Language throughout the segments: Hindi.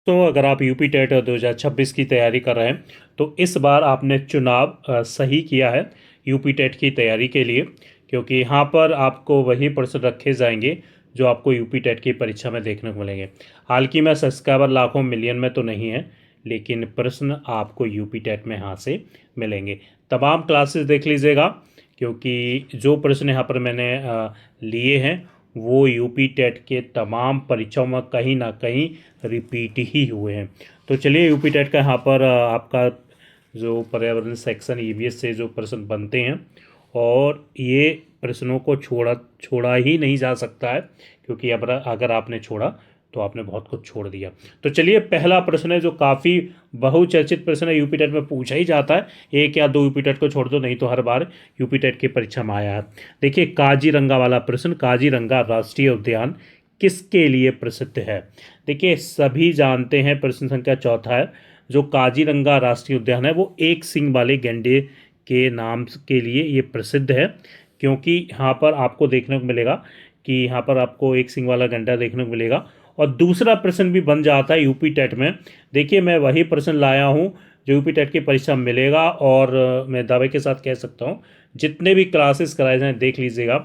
तो अगर आप यूपी टेट 2026 की तैयारी कर रहे हैं तो इस बार आपने चुनाव सही किया है यूपी टेट की तैयारी के लिए, क्योंकि यहाँ पर आपको वही प्रश्न रखे जाएंगे जो आपको यूपी टेट की परीक्षा में देखने को मिलेंगे। हालांकि में सब्सक्राइबर लाखों मिलियन में तो नहीं है, लेकिन प्रश्न आपको यूपी टेट में यहाँ से मिलेंगे। तमाम क्लासेस देख लीजिएगा, क्योंकि जो प्रश्न यहाँ पर मैंने लिए हैं वो यूपी टेट के तमाम परीक्षाओं में कहीं ना कहीं रिपीट ही हुए हैं। तो चलिए यूपी टेट का यहाँ पर आपका जो पर्यावरण सेक्शन ईवीएस से जो प्रश्न बनते हैं, और ये प्रश्नों को छोड़ा ही नहीं जा सकता है, क्योंकि अब अगर आपने छोड़ा तो आपने बहुत कुछ छोड़ दिया। तो चलिए पहला प्रश्न है जो काफ़ी बहुचर्चित प्रश्न है, यूपी टेट में पूछा ही जाता है, एक या दो यूपी टेट को छोड़ दो, नहीं तो हर बार यूपी टेट की परीक्षा में आया है। देखिए काजीरंगा वाला प्रश्न, काजीरंगा राष्ट्रीय उद्यान किसके लिए प्रसिद्ध है? देखिए सभी जानते हैं, प्रश्न संख्या चौथा है, जो काजीरंगा राष्ट्रीय उद्यान है वो एक सींग वाले गैंडे के नाम के लिए ये प्रसिद्ध है। क्योंकि यहाँ पर आपको देखने को मिलेगा कि यहाँ पर आपको एक सींग वाला गैंडा देखने को मिलेगा। और दूसरा प्रश्न भी बन जाता है यूपी टेट में। देखिए मैं वही प्रश्न लाया हूँ जो यूपी टेट की परीक्षा में मिलेगा, और मैं दावे के साथ कह सकता हूँ जितने भी क्लासेस कराए जाएँ देख लीजिएगा,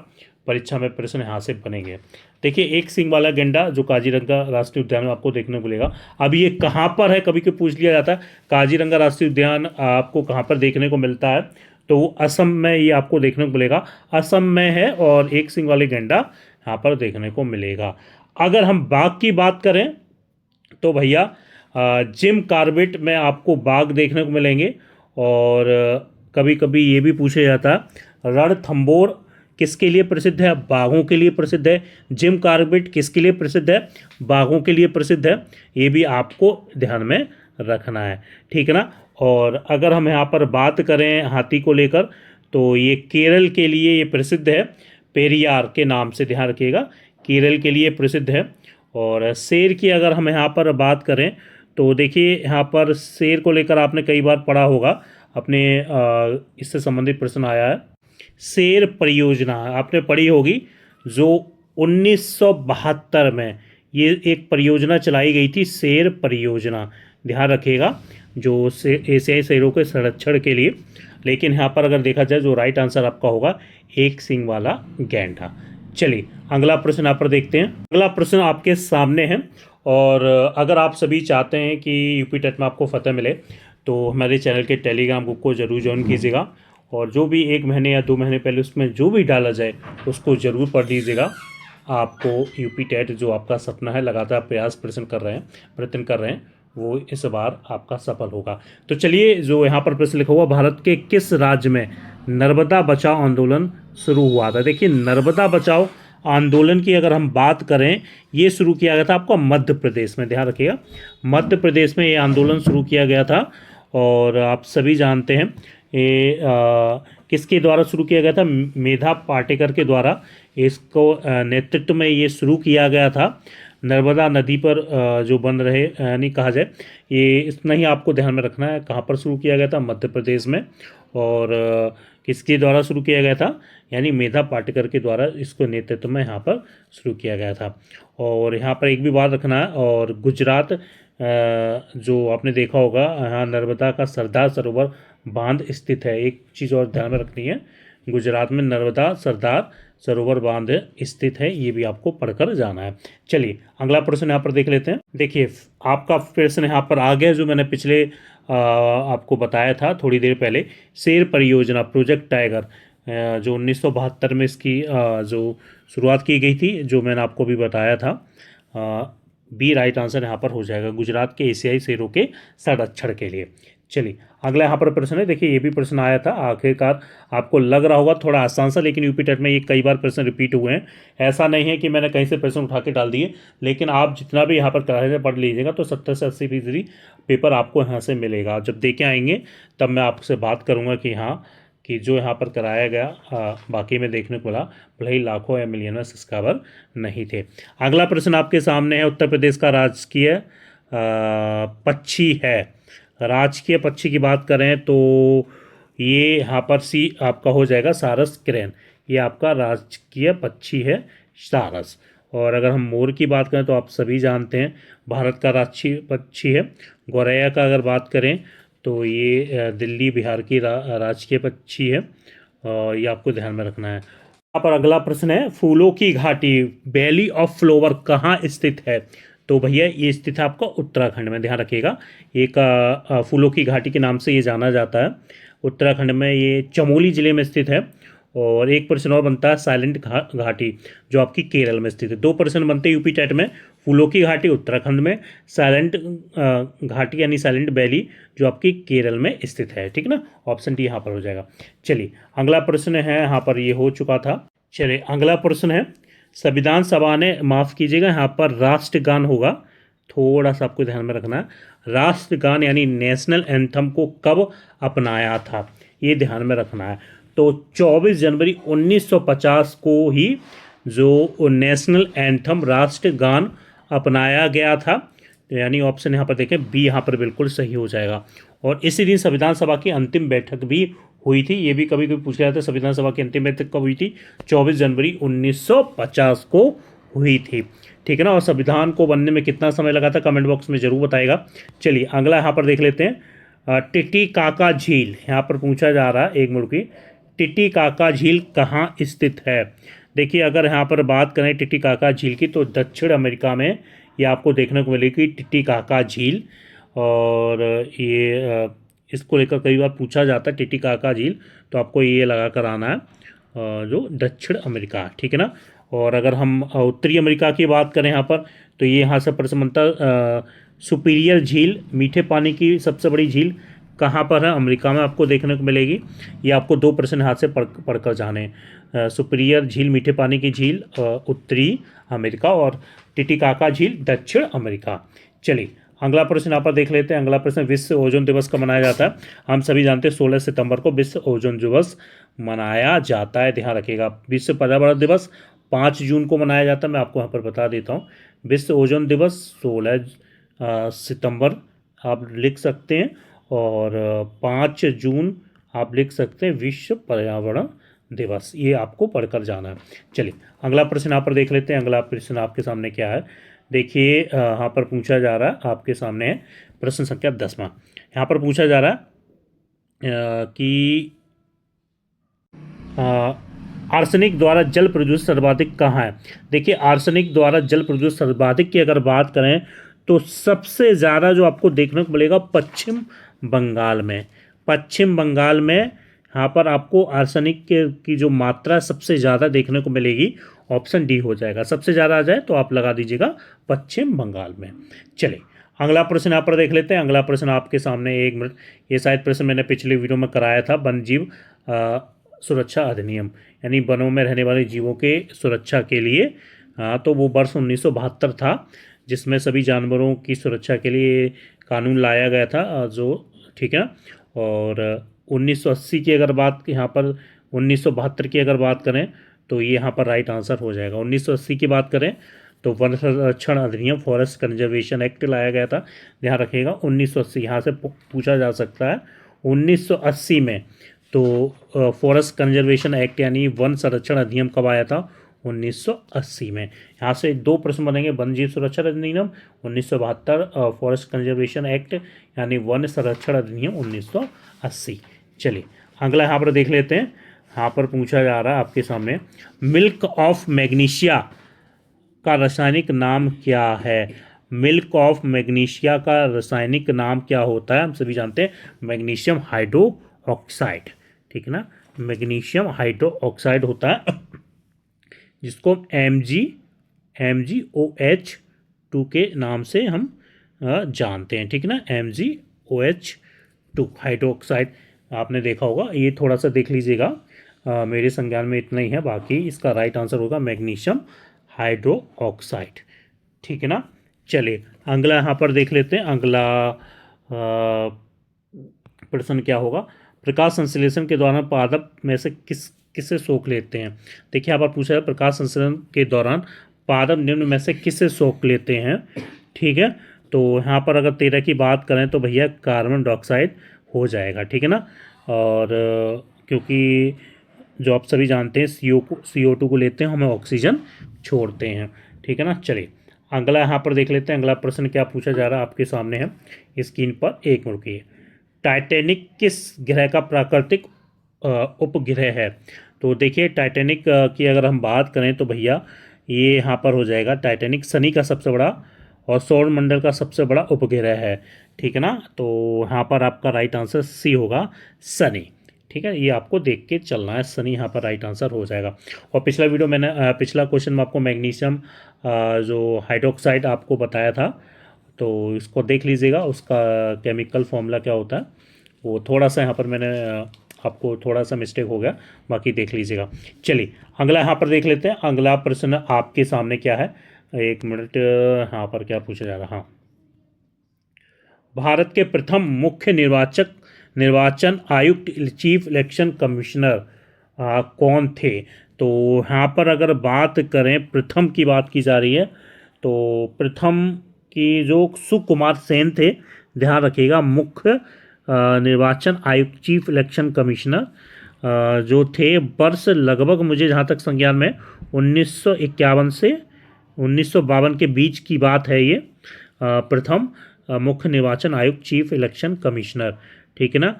परीक्षा में प्रश्न यहाँ से बनेंगे। देखिए एक सींग वाला गेंडा जो काजीरंगा राष्ट्रीय उद्यान में आपको देखने को मिलेगा। अब ये कहाँ पर है, कभी कभी पूछ लिया जाता है काजीरंगा राष्ट्रीय उद्यान आपको कहाँ पर देखने को मिलता है, तो असम में ये आपको देखने को मिलेगा, असम में है, और एक सींग वाले गेंडा यहाँ पर देखने को मिलेगा। अगर हम बाघ की बात करें तो भैया जिम कॉर्बेट में आपको बाघ देखने को मिलेंगे। और कभी कभी ये भी पूछा जाता है रणथंभौर किसके लिए प्रसिद्ध है? बाघों के लिए प्रसिद्ध है। जिम कॉर्बेट किसके लिए प्रसिद्ध है? बाघों के लिए प्रसिद्ध है। ये भी आपको ध्यान में रखना है, ठीक है ना। और अगर हम यहाँ पर बात करें हाथी को लेकर तो ये केरल के लिए ये प्रसिद्ध है, पेरियार के नाम से, ध्यान रखिएगा, केरल के लिए प्रसिद्ध है। और शेर की अगर हम यहाँ पर बात करें तो देखिए यहाँ पर शेर को लेकर आपने कई बार पढ़ा होगा, अपने इससे संबंधित प्रश्न आया है। शेर परियोजना आपने पढ़ी होगी, जो 1972 में ये एक परियोजना चलाई गई थी, शेर परियोजना, ध्यान रखिएगा, जो एशियाई शेरों के संरक्षण के लिए। लेकिन यहाँ पर अगर देखा जाए जो राइट आंसर आपका होगा एक सींग वाला गैंडा। चलिए अगला प्रश्न यहाँ पर देखते हैं। अगला प्रश्न आपके सामने है, और अगर आप सभी चाहते हैं कि यूपी टेट में आपको फतह मिले तो हमारे चैनल के टेलीग्राम ग्रुप को ज़रूर ज्वाइन कीजिएगा, और जो भी 1 महीने या 2 महीने पहले उसमें जो भी डाला जाए उसको ज़रूर पढ़ लीजिएगा। आपको यूपी टेट जो आपका सपना है, लगातार प्रयत्न कर रहे हैं, वो इस बार आपका सफल होगा। तो चलिए जो यहाँ पर प्रश्न लिखा हुआ, भारत के किस राज्य में नर्मदा बचाओ आंदोलन शुरू हुआ था? देखिए नर्मदा बचाओ आंदोलन की अगर हम बात करें, ये शुरू किया गया था आपका मध्य प्रदेश में, ध्यान रखिएगा, मध्य प्रदेश में ये आंदोलन शुरू किया गया था। और आप सभी जानते हैं ये किसके द्वारा शुरू किया गया था? मेधा पाटेकर के द्वारा इसको नेतृत्व में ये शुरू किया गया था। नर्मदा नदी पर जो बन रहे, यानी कहा जाए, ये इतना ही आपको ध्यान में रखना है, कहाँ पर शुरू किया गया था? मध्य प्रदेश में। और किसके द्वारा शुरू किया गया था? यानी मेधा पाटेकर के द्वारा इसको नेतृत्व में यहाँ पर शुरू किया गया था। और यहाँ पर एक भी बात रखना है, और गुजरात जो आपने देखा होगा, यहाँ नर्मदा का सरदार सरोवर बांध स्थित है। एक चीज़ और ध्यान में रखनी है, गुजरात में नर्मदा सरदार सरोवर बांध स्थित है, ये भी आपको पढ़कर जाना है। चलिए अगला प्रश्न यहाँ पर देख लेते हैं। देखिए आपका प्रश्न यहाँ पर आ गया जो मैंने पिछले आपको बताया था थोड़ी देर पहले, शेर परियोजना प्रोजेक्ट टाइगर, जो 1972 में इसकी जो शुरुआत की गई थी, जो मैंने आपको भी बताया था, बी राइट आंसर यहाँ पर हो जाएगा, गुजरात के एशियाई शेरों के संरक्षण के लिए। चलिए अगला यहाँ पर प्रश्न है। देखिए ये भी प्रश्न आया था, आखिरकार आपको लग रहा होगा थोड़ा आसान सा, लेकिन यूपी टेट में ये कई बार प्रश्न रिपीट हुए हैं। ऐसा नहीं है कि मैंने कहीं से प्रश्न उठा के डाल दिए, लेकिन आप जितना भी यहाँ पर कराए से पढ़ लीजिएगा तो 70 से 80% पेपर आपको यहाँ से मिलेगा। जब देखे आएंगे तब मैं आपसे बात करूँगा कि हाँ, कि जो यहाँ पर कराया गया बाकी में देखने को मिला, भले ही लाखों या मिलियन में सब्सक्राइबर नहीं थे। अगला प्रश्न आपके सामने है, उत्तर प्रदेश का राजकीय पक्षी है, राजकीय पक्षी की बात करें तो ये यहाँ पर सी आपका हो जाएगा सारस क्रेन, ये आपका राजकीय पक्षी है सारस। और अगर हम मोर की बात करें तो आप सभी जानते हैं भारत का राष्ट्रीय पक्षी है। गौरैया का अगर बात करें तो ये दिल्ली बिहार की राजकीय पक्षी है, और ये आपको ध्यान में रखना है। यहाँ पर अगला प्रश्न है, फूलों की घाटी वैली ऑफ फ्लावर कहाँ स्थित है? तो भैया ये स्थित है आपका उत्तराखंड में, ध्यान रखिएगा। एक फूलों की घाटी के नाम से ये जाना जाता है। उत्तराखंड में ये चमोली जिले में स्थित है। और एक प्रश्न और बनता है, साइलेंट घाटी जो आपकी केरल में स्थित है। 2 प्रश्न बनते हैं यूपी टेट में, फूलों की घाटी उत्तराखंड में, साइलेंट घाटी यानी साइलेंट वैली जो आपकी केरल में स्थित है, ठीक ना। ऑप्शन डी यहाँ पर हो जाएगा। चलिए अगला प्रश्न है, यहाँ पर ये हो चुका था। चलिए अगला प्रश्न है, संविधान सभा ने, माफ़ कीजिएगा यहाँ पर राष्ट्रगान होगा, थोड़ा सा आपको ध्यान में रखना है। राष्ट्रगान यानी नेशनल एंथम को कब अपनाया था, ये ध्यान में रखना है। तो 24 जनवरी 1950 को ही जो नेशनल एंथम राष्ट्रगान अपनाया गया था। तो यानी ऑप्शन यहाँ पर देखें बी यहाँ पर बिल्कुल सही हो जाएगा। और इसी दिन संविधान सभा की अंतिम बैठक भी हुई थी। ये भी कभी कभी पूछा जाता है, संविधान सभा की अंतिम बैठक कब हुई थी? 24 जनवरी 1950 को हुई थी, ठीक है ना। और संविधान को बनने में कितना समय लगा था, कमेंट बॉक्स में जरूर बताएगा। चलिए अगला यहाँ पर देख लेते हैं, टिटीकाका झील, यहाँ पर पूछा जा रहा है एक मिनट की, टिटीकाका झील कहाँ स्थित है? देखिए अगर यहाँ पर बात करें टिटीकाका झील की तो दक्षिण अमेरिका में ये आपको देखने को मिलेगी टिटीकाका झील। और ये इसको लेकर कई बार पूछा जाता है टिटीकाका झील, तो आपको ये लगा कर आना है जो दक्षिण अमेरिका, ठीक है ना। और अगर हम उत्तरी अमेरिका की बात करें यहाँ पर, तो ये यहाँ से प्रश्न बनता, सुपीरियर झील मीठे पानी की सबसे बड़ी झील कहाँ पर है? अमेरिका में आपको देखने को मिलेगी। ये आपको 2 प्रश्न हाथ से पढ़कर जाने, सुपीरियर झील मीठे पानी की झील उत्तरी अमेरिका, और टिटीकाका झील दक्षिण अमेरिका। चलिए अगला प्रश्न यहाँ पर देख लेते हैं। अगला प्रश्न, विश्व ओजोन दिवस कब मनाया जाता है? हम सभी जानते हैं 16 सितंबर को विश्व ओजोन दिवस मनाया जाता है, ध्यान रखिएगा। विश्व पर्यावरण दिवस 5 जून को मनाया जाता है, मैं आपको यहाँ पर बता देता हूँ। विश्व ओजोन दिवस 16 सितंबर आप लिख सकते हैं, और 5 जून आप लिख सकते हैं विश्व पर्यावरण दिवस, ये आपको पढ़कर जाना है। चलिए अगला प्रश्न यहाँ पर देख लेते हैं। अगला प्रश्न आपके सामने क्या है, देखिए यहाँ पर पूछा जा रहा है, आपके सामने है प्रश्न संख्या 10वां। यहाँ पर पूछा जा रहा है कि आर्सेनिक द्वारा जल प्रदूषण सर्वाधिक कहाँ है? देखिए आर्सेनिक द्वारा जल प्रदूषण सर्वाधिक की अगर बात करें तो सबसे ज़्यादा जो आपको देखने को मिलेगा पश्चिम बंगाल में। पश्चिम बंगाल में यहाँ पर आपको आर्सेनिक की जो मात्रा सबसे ज़्यादा देखने को मिलेगी। ऑप्शन डी हो जाएगा, सबसे ज़्यादा आ जाए तो आप लगा दीजिएगा पश्चिम बंगाल में। चलिए अगला प्रश्न यहाँ पर देख लेते हैं। अगला प्रश्न आपके सामने, एक मिनट, ये शायद प्रश्न मैंने पिछले वीडियो में कराया था, वन जीव सुरक्षा अधिनियम, यानी वनों में रहने वाले जीवों के सुरक्षा के लिए। तो वो वर्ष 1972 था, जिसमें सभी जानवरों की सुरक्षा के लिए कानून लाया गया था, जो, ठीक है ना। और 1980 की अगर बात, यहाँ पर 1972 की अगर बात करें तो ये यहाँ पर राइट आंसर हो जाएगा। 1980 की बात करें तो वन संरक्षण अधिनियम, फॉरेस्ट कंजर्वेशन एक्ट लाया गया था, ध्यान रखिएगा। 1980 यहाँ से पूछा जा सकता है 1980 में तो फॉरेस्ट कंजर्वेशन एक्ट यानी वन संरक्षण अधिनियम कब आया था? 1980 में। यहाँ से 2 प्रश्न बनेंगे, वन जीव सुरक्षा अधिनियम 1972, फॉरेस्ट कंजर्वेशन एक्ट यानी वन संरक्षण अधिनियम 1980। चलिए अगला यहाँ पर देख लेते हैं। यहाँ पर पूछा जा रहा है आपके सामने, मिल्क ऑफ मैग्नीशिया का रासायनिक नाम क्या है? मिल्क ऑफ मैग्नीशिया का रासायनिक नाम क्या होता है? हम सभी जानते हैं मैग्नीशियम हाइड्रो ऑक्साइड, ठीक है ना। मैग्नीशियम हाइड्रो ऑक्साइड होता है, जिसको MgOH2 के नाम से हम जानते हैं, ठीक है ना। MgOH2 हाइड्रो ऑक्साइड आपने देखा होगा, ये थोड़ा सा देख लीजिएगा। मेरे संज्ञान में इतना ही है, बाकी इसका राइट आंसर होगा मैग्नीशियम हाइड्रो ऑक्साइड, ठीक है ना। चलिए अगला यहाँ पर देख लेते हैं। अगला प्रश्न क्या होगा, प्रकाश संश्लेषण के दौरान पादप में से किसे सोख लेते हैं? देखिए यहाँ पर पूछा है प्रकाश संश्लेषण के दौरान पादप निम्न में से किसे सोख लेते हैं, ठीक है। तो यहाँ पर अगर 13 की बात करें तो भैया कार्बन डाइऑक्साइड हो जाएगा, ठीक है ना। और क्योंकि जो आप सभी जानते हैं CO2 को लेते हैं, हमें ऑक्सीजन छोड़ते हैं, ठीक है ना। चलिए अगला यहाँ पर देख लेते हैं, अगला प्रश्न क्या पूछा जा रहा है आपके सामने है स्क्रीन पर। एक मिनट रुकिए। टाइटैनिक किस ग्रह का प्राकृतिक उपग्रह है? तो देखिए टाइटैनिक की अगर हम बात करें तो भैया ये यहाँ पर हो जाएगा, टाइटैनिक शनि का सबसे बड़ा और सौरमंडल का सबसे बड़ा उपग्रह है, ठीक है ना। तो यहाँ पर आपका राइट आंसर सी होगा, शनि। ठीक है, ये आपको देख के चलना है, शनि यहाँ पर राइट आंसर हो जाएगा। और पिछला वीडियो मैंने पिछला क्वेश्चन में आपको मैग्नीशियम जो हाइड्रोक्साइड आपको बताया था, तो इसको देख लीजिएगा, उसका केमिकल फॉर्मूला क्या होता है। वो थोड़ा सा यहाँ पर मैंने आपको थोड़ा सा मिस्टेक हो गया, बाकी देख लीजिएगा। चलिए अगला यहाँ पर देख लेते हैं, अगला प्रश्न आपके सामने क्या है। एक मिनट, यहाँ पर क्या पूछा जा रहा। हाँ, भारत के प्रथम मुख्य निर्वाचन आयुक्त चीफ इलेक्शन कमिश्नर कौन थे? तो यहाँ पर अगर बात करें, प्रथम की बात की जा रही है, तो प्रथम की जो सुकुमार सेन थे, ध्यान रखिएगा, मुख्य निर्वाचन आयुक्त चीफ इलेक्शन कमिश्नर जो थे, वर्ष लगभग मुझे जहाँ तक संज्ञान में 1951 से 1952 के बीच की बात है ये। प्रथम मुख्य निर्वाचन आयुक्त चीफ इलेक्शन कमिश्नर, ठीक है ना।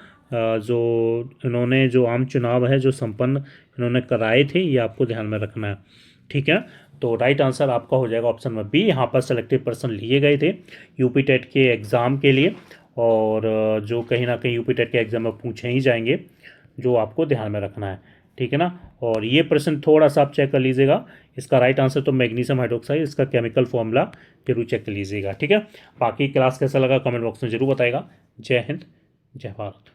जो इन्होंने जो आम चुनाव है जो संपन्न इन्होंने कराए थे, ये आपको ध्यान में रखना है, ठीक है। तो राइट आंसर आपका हो जाएगा ऑप्शन में बी। यहाँ पर सेलेक्टेड पर्सन लिए गए थे यूपी टेट के एग्ज़ाम के लिए, और जो कहीं ना कहीं यूपी टेट के एग्ज़ाम में पूछे ही जाएंगे, जो आपको ध्यान में रखना है, ठीक है ना। और ये प्रश्न थोड़ा सा आप चेक कर लीजिएगा, इसका राइट आंसर तो मैग्नीशियम हाइड्रोक्साइड, इसका केमिकल फॉर्मूला जरूर चेक कर लीजिएगा, ठीक है। बाकी क्लास कैसा लगा कमेंट बॉक्स में जरूर बताएगा। जय हिंद, जय भारत।